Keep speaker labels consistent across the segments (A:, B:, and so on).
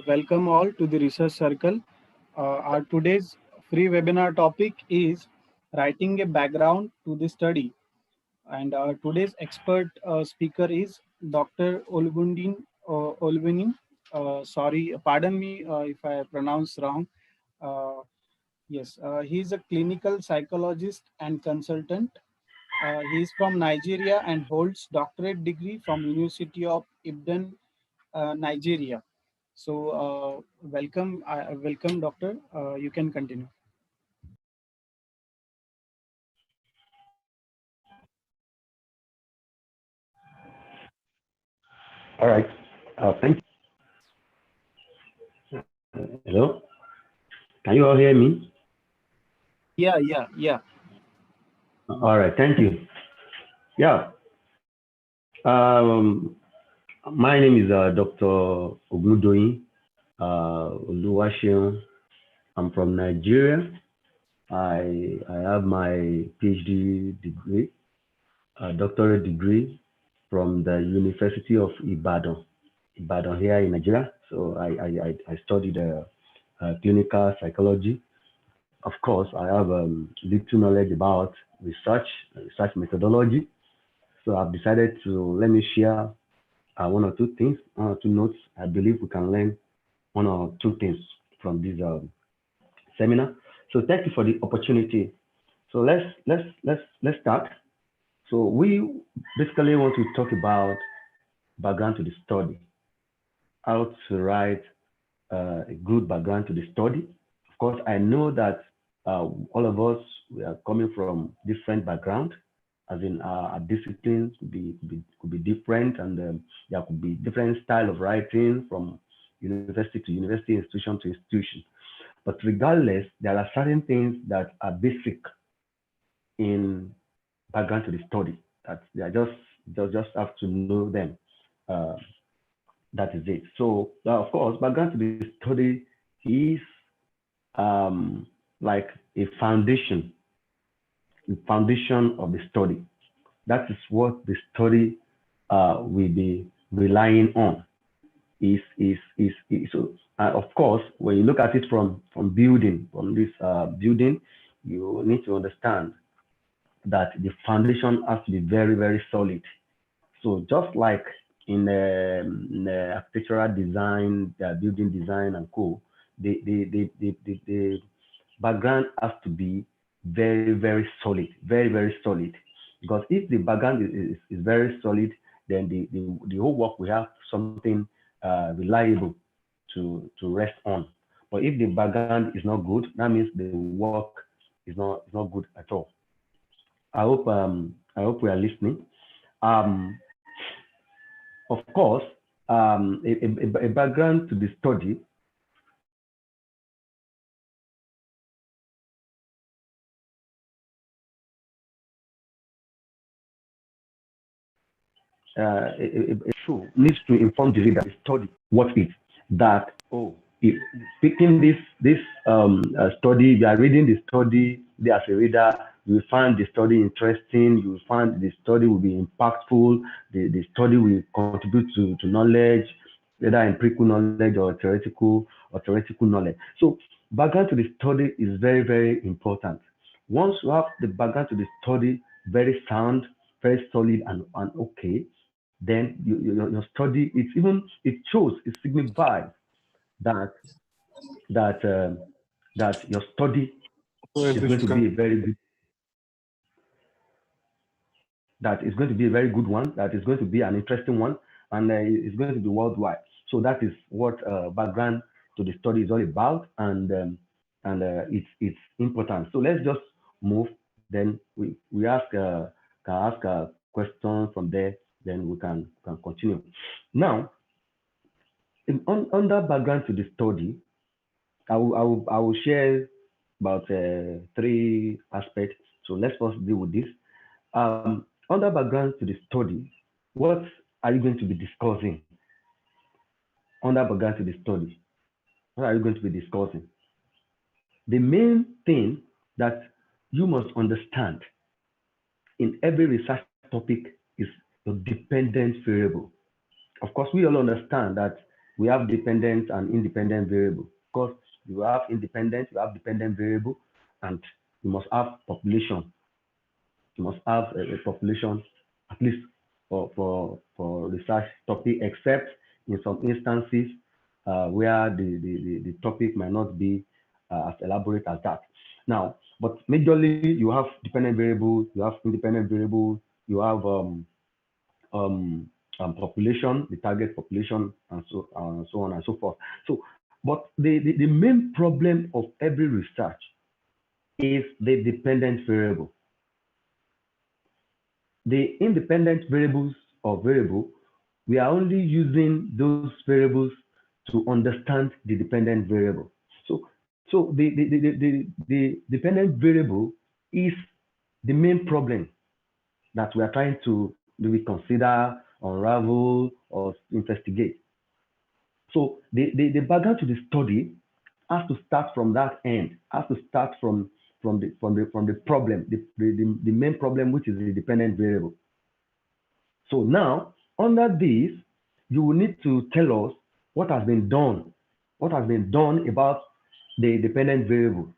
A: Welcome all to the Research Circle. Our today's free webinar topic is writing a background to the study. And our today's expert speaker is Dr. Olgunin. Sorry, pardon me if I pronounce wrong. Uh, yes, he is a clinical psychologist and consultant. He is from Nigeria and holds doctorate degree from University of Ibadan, Nigeria. So, welcome, doctor. You can continue.
B: All right. Thank you. Hello. Can you all hear me?
A: Yeah.
B: All right. Thank you. Yeah. Um, my name is Dr. Ogudoyin Oluwaseun. I'm from Nigeria. I have my PhD degree, doctorate degree from the University of Ibadan here in Nigeria. So I studied clinical psychology. Of course, I have little knowledge about research methodology. So I've decided to let me share one or two things, one or two notes. I believe we can learn one or two things from this seminar. So thank you for the opportunity. So let's start. So we basically want to talk about background to the study, how to write a good background to the study. Of course, I know that all of us we are coming from different background, as in our disciplines could be different, and there could be different style of writing from university to university, institution to institution. But regardless, there are certain things that are basic in background to the study that they are just have to know them. Uh, that is it. So of course, background to the study is like a foundation of the study. That is what the study will be relying on. Is so of course, when you look at it from building from this building, you need to understand that the foundation has to be very solid. So just like in architectural design, building design and co, the background has to be very solid, very solid. Because if the background is very solid, then the whole work we have something reliable to rest on. But if the background is not good, that means the work is not good at all. I hope we are listening. Um, of course, a background to the study show needs to inform the reader the study what it that if picking this study, you are reading the study as a reader, you will find the study interesting, you will find the study will be impactful, the study will contribute to knowledge, whether empirical knowledge or theoretical knowledge. So background to the study is very important. Once you have the background to the study very sound, very solid and okay, then your study it shows, it signifies that that that your study is going to be a very good, that is going to be a very good one, that is going to be an interesting one, and it's going to be worldwide. So that is what background to the study is all about, and it's important. So let's just move. Then we ask can ask a question from there. Then we can continue. Now, under background to the study, I will share about three aspects. So let's first deal with this. Under background to the study, what are you going to be discussing? Under background to the study, what are you going to be discussing? The main thing that you must understand in every research topic is your dependent variable. Of course, we all understand that we have dependent and independent variable. Of course, you have independent, you have dependent variable, and you must have population. You must have a population at least for research topic, except in some instances where the topic might not be as elaborate as that. Now, but majorly you have dependent variables, you have independent variables, you have population, the target population, and so on and so forth. So, but the main problem of every research is the dependent variable. The independent variables or variable, we are only using those variables to understand the dependent variable. So, the dependent variable is the main problem that we are trying to maybe consider, unravel, or investigate. So the background to the study has to start from that end, has to start from the problem, the main problem, which is the dependent variable. So now, under this, you will need to tell us what has been done, what has been done about the dependent variable.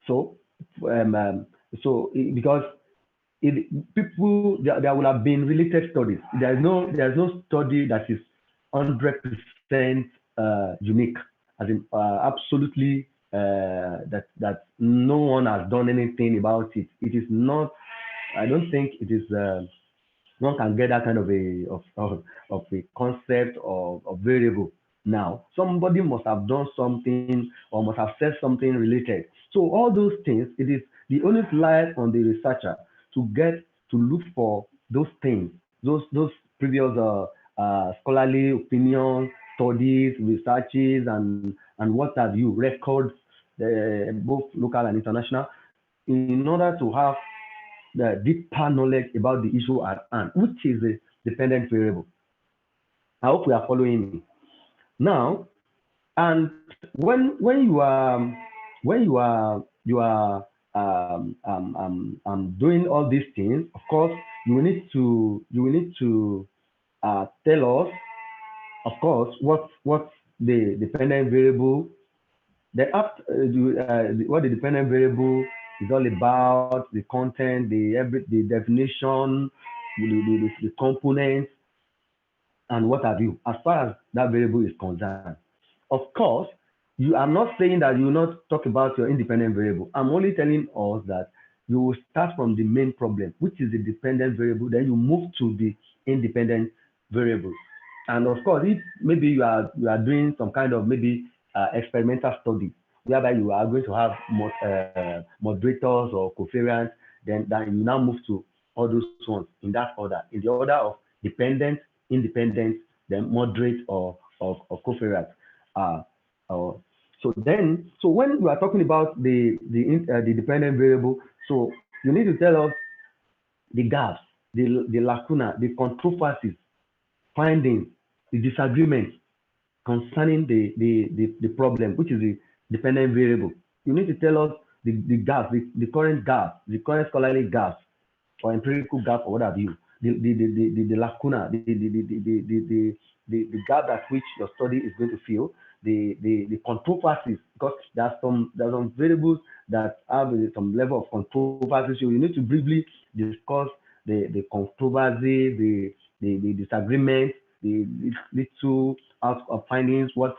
B: So, um, um, because there will have been related studies. There's no study that is 100% unique, as in absolutely that no one has done anything about it. It is not. I don't think it is. One can get that kind of a concept of variable. Now, somebody must have done something or must have said something related. So all those things, it is the onus lies on the researcher to get to look for those things, those previous scholarly opinions, studies, researches, and what have you, records, both local and international, in order to have the deeper knowledge about the issue at hand, which is a dependent variable. I hope we are following me. Now, and when you are doing all these things, of course, you will need to tell us, of course, what the dependent variable, what the dependent variable is all about, the content, the definition, the components, and what have you, as far as that variable is concerned. Of course, I'm not saying that you will not talk about your independent variable. I'm only telling us that you will start from the main problem, which is the dependent variable, then you move to the independent variable. And of course, if maybe you are doing some kind of maybe experimental study, whereby you are going to have moderators or covariants, then you now move to all those ones in that order, in the order of dependent, independent, then moderate or covariant. Uh, uh, so when we are talking about the dependent variable, so you need to tell us the gaps, the lacuna, the controversies, findings, the disagreements concerning the problem, which is the dependent variable. You need to tell us the gaps, the current gaps, the current scholarly gaps, or empirical gap, or what have you, the lacuna, the gap that which your study is going to fill, the controversies, because there's some variables that have some level of controversy. So you need to briefly discuss the controversy, the disagreement, the little out of findings, what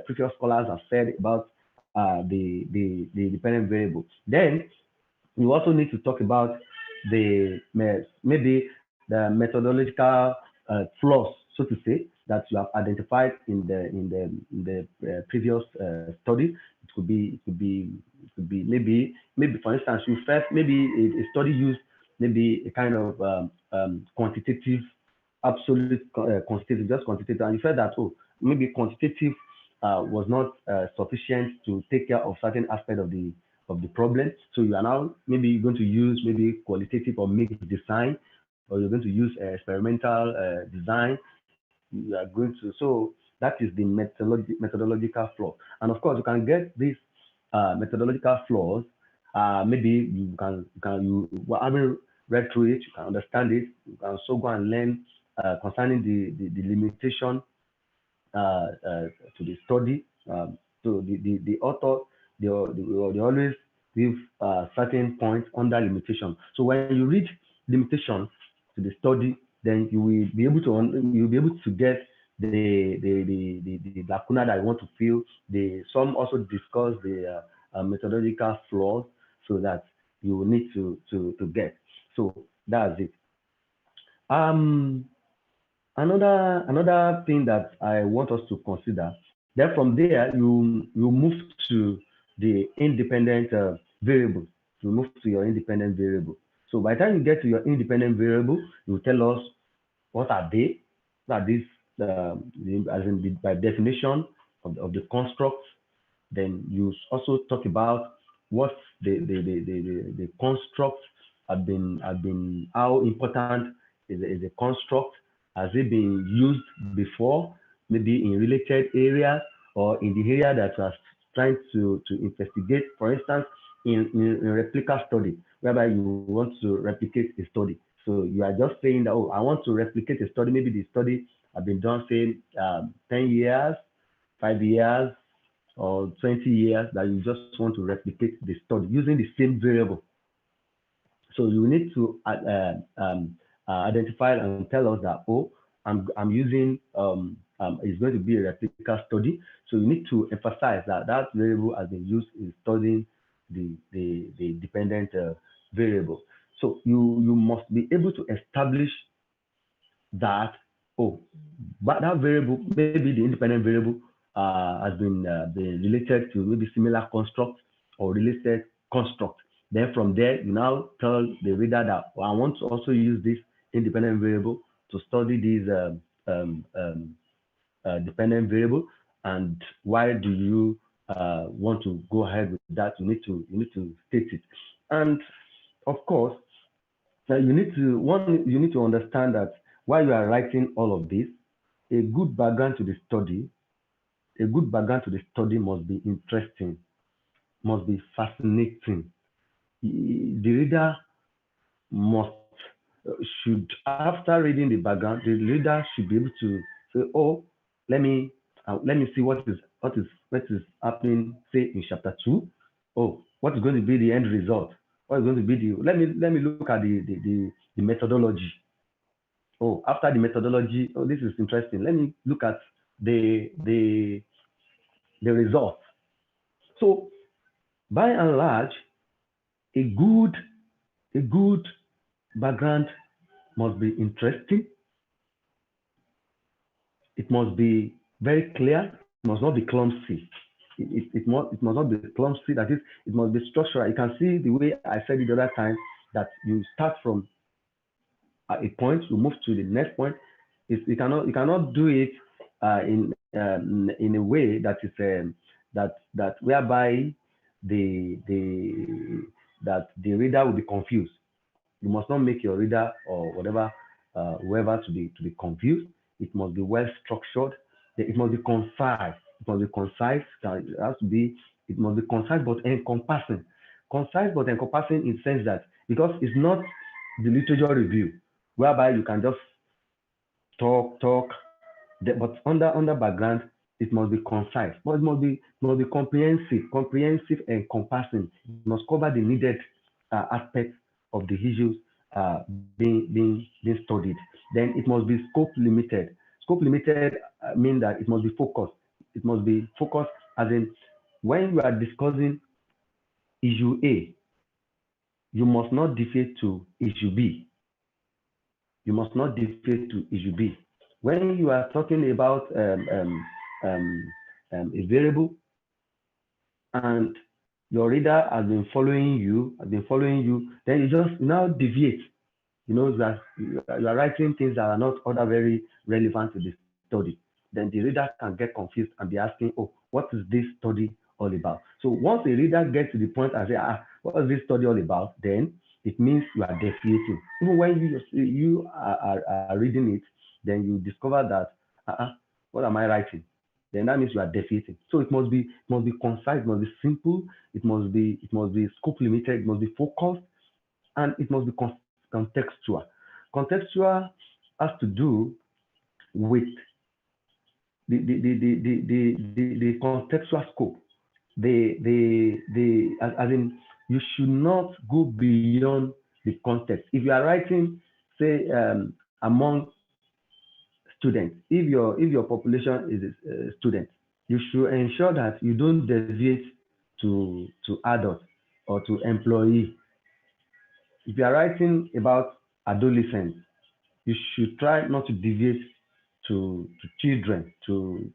B: previous scholars have said about the dependent variable. Then you also need to talk about the maybe the methodological flaws, so to say, that you have identified in the previous study. It could be maybe for instance you first maybe a study used maybe a kind of quantitative, absolute quantitative, just quantitative, and you felt that, oh, maybe quantitative was not sufficient to take care of certain aspect of the problem. So you are now maybe going to use maybe qualitative or mixed design, or you're going to use experimental design. You are going to, so that is the methodological flaw. And of course, you can get these methodological flaws. Maybe well, having read through it, you can understand it. You can also go and learn concerning the limitation to the study. So the author, they always give certain points under limitation. So when you read limitation to the study, then you'll be able to get the lacuna that you want to fill. Some also discuss the methodological flaws, so that you will need to get. So that's it. Um, another thing that I want us to consider. Then from there, you move to the independent variable. You move to your independent variable. So by the time you get to your independent variable, you tell us what are they. What are these, as in by definition of the constructs. Then you also talk about what the construct have been how important is a construct. Has it been used before, maybe in related areas or in the area that you are trying to investigate? For instance, in replica study, whereby you want to replicate a study. So you are just saying that, oh, I want to replicate a study. Maybe the study have been done, say, 10 years, 5 years, or 20 years, that you just want to replicate the study using the same variable. So you need to identify and tell us that, oh, I'm using it's going to be a replica study. So you need to emphasize that that variable has been used in studying the dependent variable. So you must be able to establish that, oh, but that variable, maybe the independent variable has been related to maybe similar construct or related construct. Then from there, you now tell the reader that, well, I want to also use this independent variable to study these dependent variable, and why do you want to go ahead with that? You need to state it. And of course, you need to understand that while you are writing all of this, a good background to the study, a good background to the study must be interesting, must be fascinating. The reader must should, after reading the background, the reader should be able to say, oh, let me see what is happening, say, in chapter 2. Oh, what is going to be the end result? What is going to be the let me look at the methodology. Oh, after the methodology, oh, this is interesting. Let me look at the results. So by and large, a good a good background must be interesting. It must be very clear. It must not be clumsy. It must not be clumsy. That is, it must be structural. You can see the way I said it the other time, that you start from at a point, you move to the next point. You cannot do it in a way that is that whereby the that the reader will be confused. You must not make your reader or whatever whoever to be confused. It must be well structured. It must be concise. It must be concise. It has to be. It must be concise but encompassing. Concise but encompassing in the sense that, because it's not the literature review whereby you can just talk. But under background, it must be concise, but it must be comprehensive and encompassing. It must cover the needed aspects of the issues being studied. Then it must be scope limited. Scope limited mean that it must be focused. It must be focused, as in, when you are discussing issue A, you must not deviate to issue B. You must not deviate to issue B. When you are talking about um, a variable and your reader has been following you, then you just now deviate. You know that you are writing things that are not other very relevant to the study. Then the reader can get confused and be asking, oh, what is this study all about? So once a reader gets to the point and say, what is this study all about? Then it means you are deviating. Even when you are reading it, then you discover that, what am I writing? Then that means you are deviating. So it must be concise, it must be simple, it must be scope limited, it must be focused, and it must be contextual. Contextual has to do with the contextual scope. As in, you should not go beyond the context. If you are writing, say, among students, if your population is students, you should ensure that you don't deviate to adults or to employee. If you are writing about adolescents, you should try not to deviate to children, to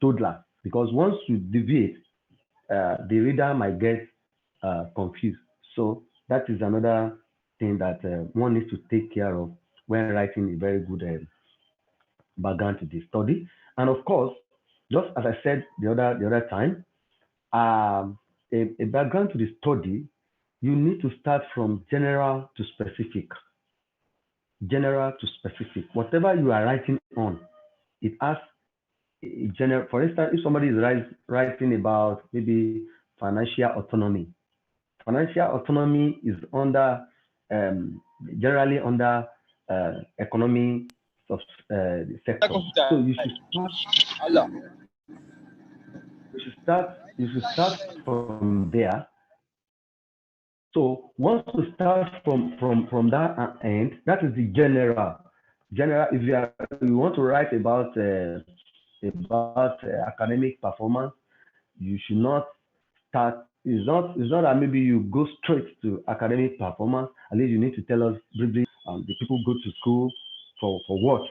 B: toddlers, because once you deviate, the reader might get confused. So that is another thing that one needs to take care of when writing a very good background to the study. And of course, just as I said the other time, um, a background to the study, you need to start from general to specific. General to specific. Whatever you are writing on, it has a general. For instance, if somebody is writing about maybe financial autonomy, financial autonomy is under um, generally under economy of sector. So you should start from there. So once you start from that end, that is the general. If you want to write about academic performance, you should not start. It's not that maybe you go straight to academic performance. At least you need to tell us briefly. The people go to school for what,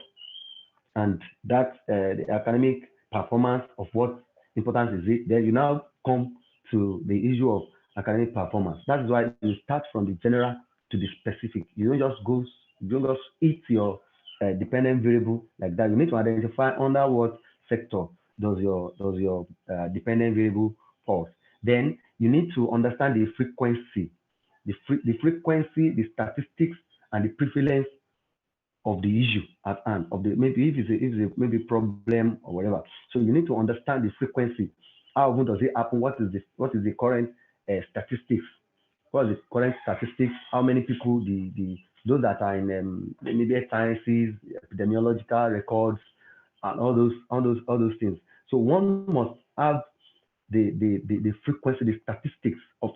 B: and that the academic performance of what importance is it. Then you now come to the issue of academic performance. That's why you start from the general to the specific. You don't just eat your dependent variable like that. You need to identify under what sector does your dependent variable falls. Then you need to understand the frequency, the frequency, the statistics, and the prevalence of the issue at hand, of the maybe if it's a maybe problem or whatever. So you need to understand the frequency. How often does it happen? What is the current statistics? What is the current statistics? How many people the those that are in maybe sciences, epidemiological records, and all those things. So one must have the frequency, the statistics of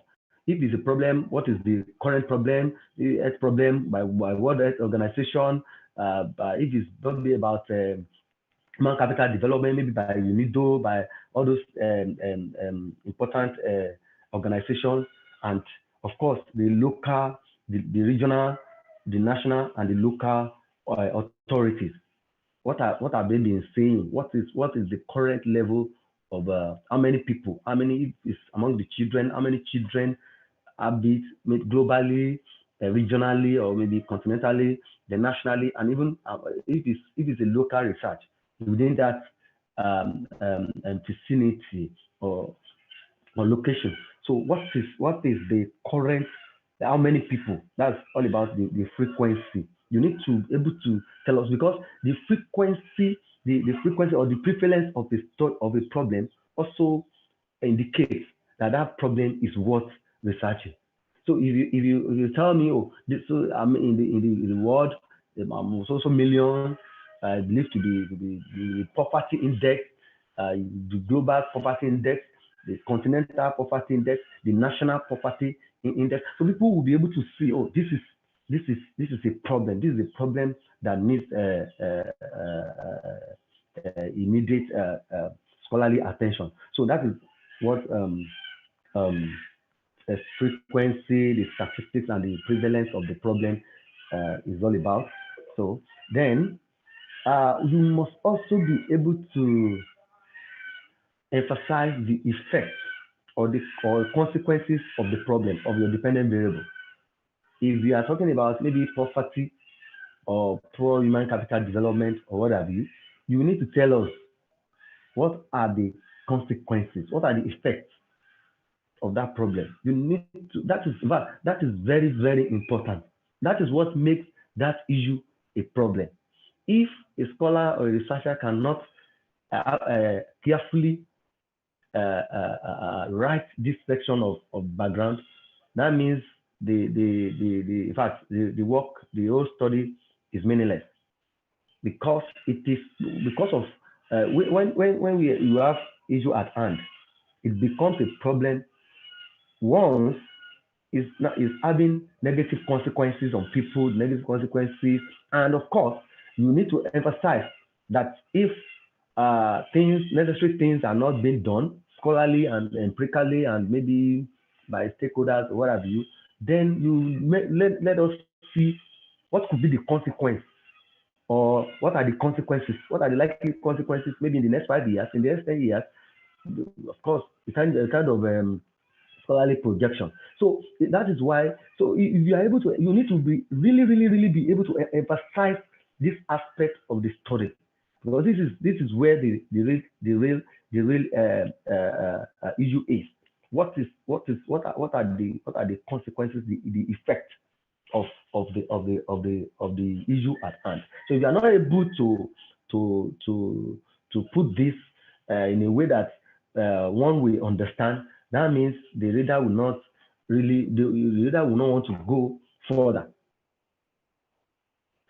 B: if there's a problem, what is the current problem, the health problem by World Health Organization, by if it's probably about human capital development, maybe by UNIDO, by all those important organizations, and of course the local, the regional, the national, and the local authorities. What have they been saying? What is the current level of how many people, how many is among the children, how many children have it globally, regionally, or maybe continentally, then nationally, and even if it's a local research within that vicinity or location. So what is the current, how many people? That's all about the frequency. You need to be able to tell us, because the frequency or the prevalence of a problem also indicates that that problem is worth researching. So if you tell me, oh, so I'm in the world, so millions, believed to be the poverty index, the global poverty index, the continental poverty index, the national poverty index. So people will be able to see, oh, this is a problem. This is a problem that needs immediate scholarly attention. So that is what um, the frequency, the statistics, and the prevalence of the problem is all about. So then you must also be able to emphasize the effect or consequences of the problem of your dependent variable. If we are talking about maybe poverty or poor human capital development or what have you, you need to tell us what are the consequences, what are the effects of that problem. You need to, that is, in fact, that is very, very important. That is what makes that issue a problem. If a scholar or a researcher cannot carefully write this section of background, that means the in fact the work, the whole study is meaningless because it is because of when we you have issue at hand, it becomes a problem once is having negative consequences on people, negative consequences, and of course, you need to emphasize that if things, necessary things are not being done scholarly and empirically and maybe by stakeholders or what have you, then let us see what could be the consequence or what are the consequences, what are the likely consequences maybe in the next 5 years, in the next 10 years, of course, the kind of scholarly projection. So that is why. So if you are able to, you need to be really, really, really be able to emphasize this aspect of the study because this is where the real issue is. What are the consequences, the effect of the issue at hand. So if you are not able to to to put this in a way that one will understand, that means the reader will not the reader will not want to go further.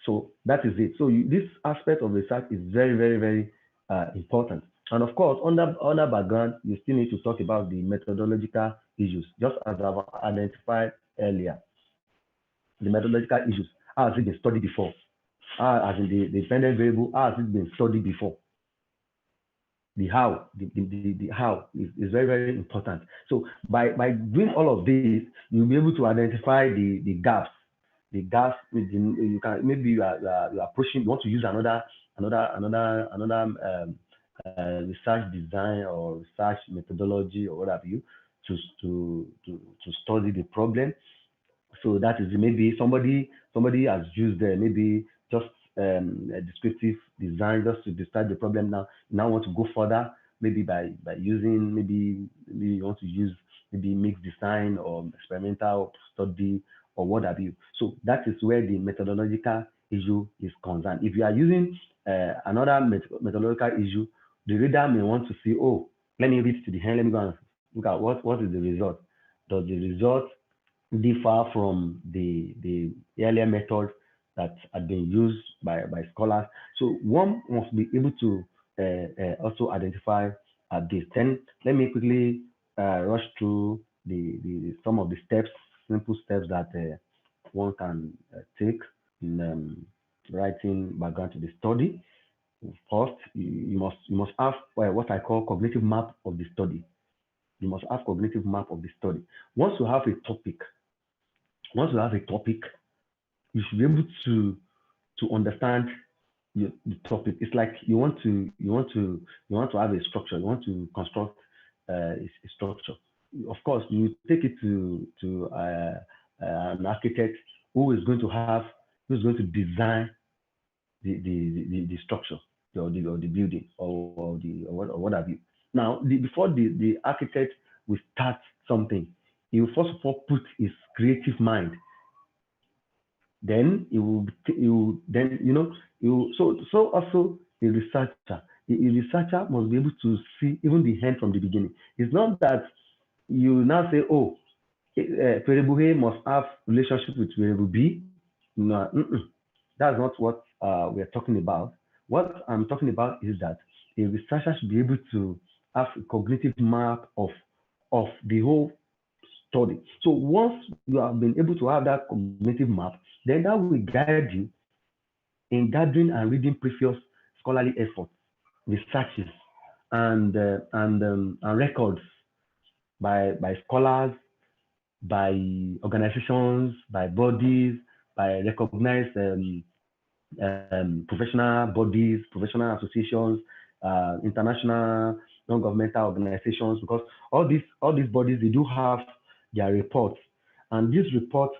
B: So that is it. So this aspect of research is very, very, very important. And of course, under background, you still need to talk about the methodological issues, just as I've identified earlier. The methodological issues. How has it been studied before? How, as in the dependent variable, how has it been studied before? The how is very, very important. So by doing all of this, you'll be able to identify the gaps. The gaps within you can maybe you are approaching, you want to use another research design or research methodology or what have you to study the problem. So that is maybe somebody has used maybe just a descriptive design just to describe the problem. Now want to go further, maybe by using maybe you want to use maybe mixed design or experimental study or what have you. So that is where the methodological issue is concerned. If you are using another methodological issue, the reader may want to see, oh, let me read to the end, let me go and look at what is the result. Does the result differ from the earlier methods that had been used by scholars? So one must be able to also identify this. Then let me quickly rush through the some of the steps, simple steps that one can take in writing background to the study. First, you must have what I call cognitive map of the study. You must have cognitive map of the study. Once you have a topic, once you have a topic, you should be able to understand the topic. It's like you want to have a structure. You want to construct a structure. Of course, you take it to an architect who is going to have who is going to design the structure or the building or what have you. Now, before the architect will start something, he will first of all put his creative mind. Then he will then so also a researcher. A researcher must be able to see even the end from the beginning. It's not that you now say, oh, variable A must have relationship with variable B. No, that's not what we are talking about. What I'm talking about is that a researcher should be able to have a cognitive map of the whole study. So once you have been able to have that cognitive map, then that will guide you in gathering and reading previous scholarly efforts, researches, and records by scholars, by organizations, by bodies, by recognized professional bodies, professional associations, international non-governmental organizations, because all these bodies, they do have their reports, and these reports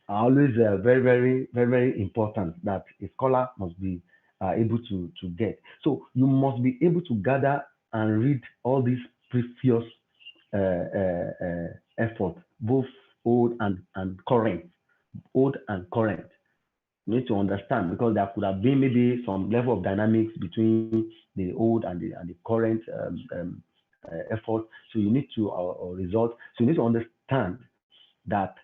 B: are always very important that a scholar must be able to get. So you must be able to gather and read all these previous efforts, both old and current, old and current. You need to understand, because there could have been maybe some level of dynamics between the old and the current effort. So you need to or result. So you need to understand that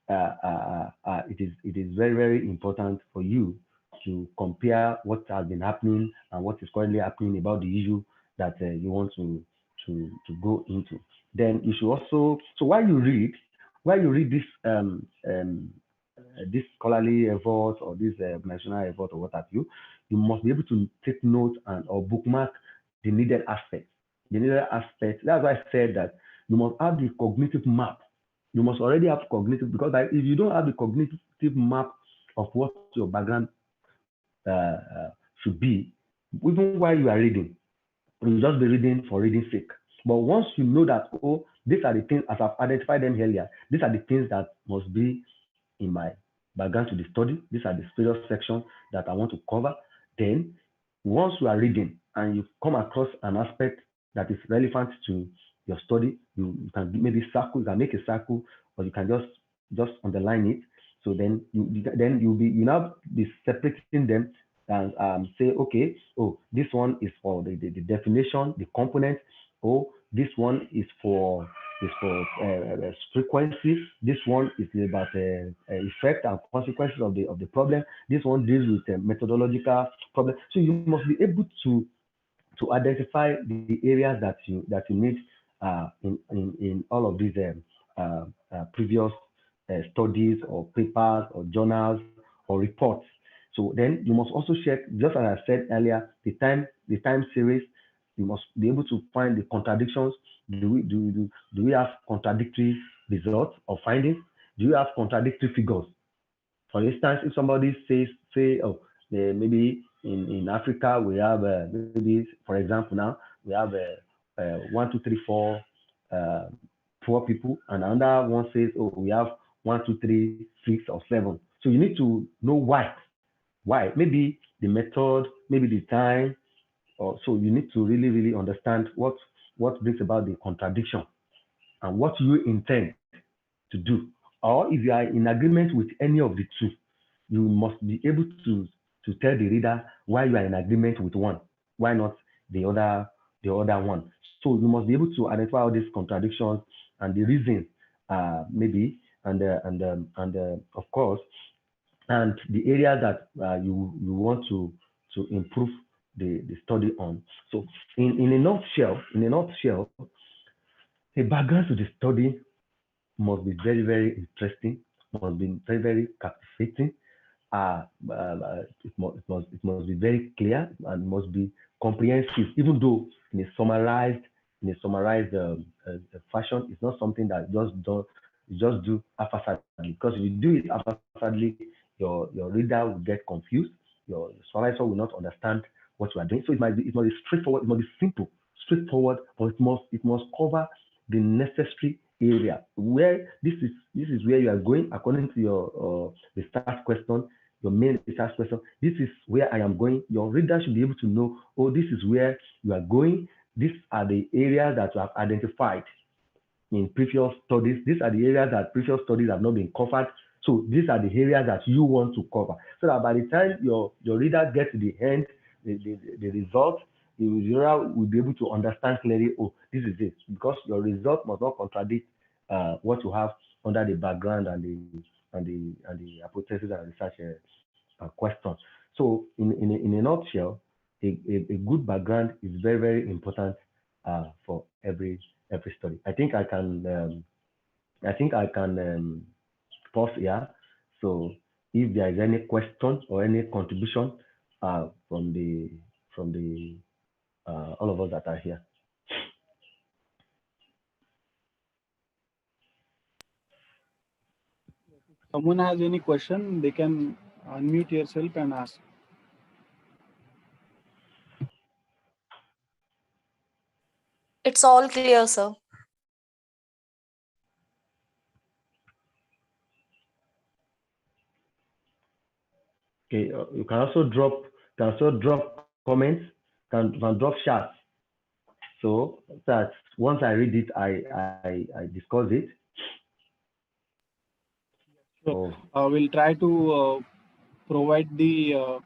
B: it is very important for you to compare what has been happening and what is currently happening about the issue that you want to go into. Then you should also, so while you read this scholarly effort or this national effort or what have you, you must be able to take note and or bookmark the needed aspects. The needed aspects. That's why I said that you must have the cognitive map. You must already have cognitive, because like, if you don't have the cognitive map of what your background should be, even while you are reading, you just be reading for reading sake. But once you know that, oh, these are the things, as I've identified them earlier, these are the things that must be in my background to the study. These are the various sections that I want to cover. Then, once you are reading and you come across an aspect that is relevant to your study, you can maybe circle, you can make a circle, or you can just underline it. So then you now be separating them and say, okay, oh, this one is for the definition, the component. Oh, this one is for frequency. This one is about effect and consequences of the problem. This one deals with methodological problem. So you must be able to identify the areas that you need in all of these previous studies or papers or journals or reports. So then you must also check, just as I said earlier, the time series. You must be able to find the contradictions. Do we have contradictory results or findings? Do you have contradictory figures? For instance, if somebody say, oh, maybe in Africa we have maybe, for example, now we have 1, 2, 3, 4 poor people, and another one says, oh, we have 1, 2, 3, 6 or 7. So you need to know why. Why? Maybe the method, maybe the time, or so you need to really understand what brings about the contradiction and what you intend to do. Or if you are in agreement with any of the two, you must be able to tell the reader why you are in agreement with one, why not the other one. So you must be able to identify all these contradictions and the reasons, maybe, and of course, and the areas that you want to improve the study on. So in a nutshell, a background to the study must be very interesting, must be very captivating. It must be very clear and must be comprehensive, even though in a summarized fashion. It's not something that you just do haphazardly, because if you do it haphazardly, your reader will get confused. Your supervisor will not understand what you are doing. So it must be straightforward. It must be simple, straightforward, but it must cover the necessary area where this is where you are going according to your research question, your main research question. This is where I am going. Your reader should be able to know, oh, this is where you are going. These are the areas that you have identified in previous studies. These are the areas that previous studies have not been covered. So these are the areas that you want to cover. So that by the time your reader gets to the end, the result, the reader will be able to understand clearly, oh, this is it. Because your result must not contradict what you have under the background and the hypothesis and research question. So in a nutshell, a good background is very important for every study. I think I can pause here. So if there is any question or any contribution from the all of us that are here.
A: Someone has any question, they can unmute yourself and ask.
C: it's all clear, sir.
B: Okay, you can also drop comments, can drop chats. So that once I read it, I discuss it.
A: Sure.
B: Oh,
A: We'll try to provide the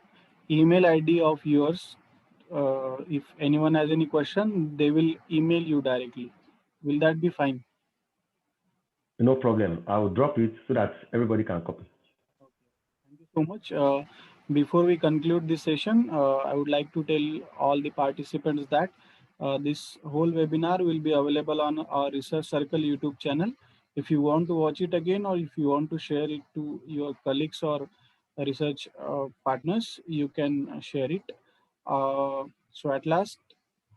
A: email ID of yours. If anyone has any question, they will email you directly. Will that be fine?
B: no problem. I will drop it so that everybody can copy.
A: Okay. Thank you so much. Before we conclude this session, I would like to tell all the participants that this whole webinar will be available on our Research Circle YouTube channel. If you want to watch it again, or if you want to share it to your colleagues or research partners, you can share it. So at last,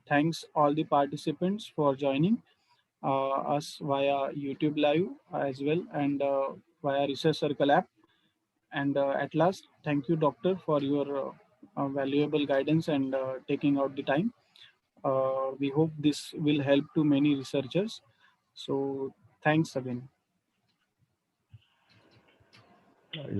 A: thanks all the participants for joining us via YouTube Live as well, and via Research Circle app. And at last, thank you, doctor, for your valuable guidance and taking out the time. We hope this will help to many researchers. So thanks again.
B: It's